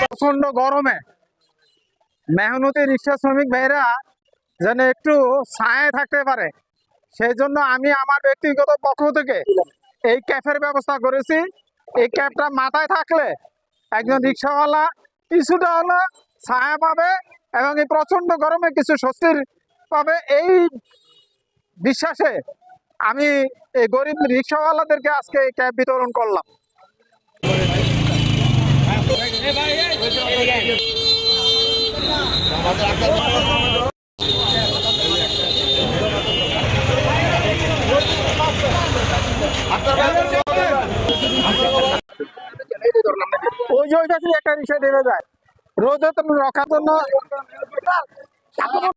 প্রচন্ড গরমে মেহনতি রিক্সা শ্রমিক ভাইরা যেন একটু ছায়ায় থাকতে পারে, সেই জন্য আমি আমার ব্যক্তিগত পক্ষ থেকে এই ক্যাফের ব্যবস্থা করেছি। এই ক্যাবটা মাথায় থাকলে একজন রিক্সাওয়ালা কিছুটা হলো ছায়া পাবে এবং এই প্রচন্ড গরমে কিছু স্বস্তির পাবে। এই বিশ্বাসে আমি এই গরিব রিক্সাওয়ালাদেরকে আজকে এই ক্যাব বিতরণ করলাম। ওই যে একটা রিক্সা নেমে যায় রোদে রক্ষার জন্য।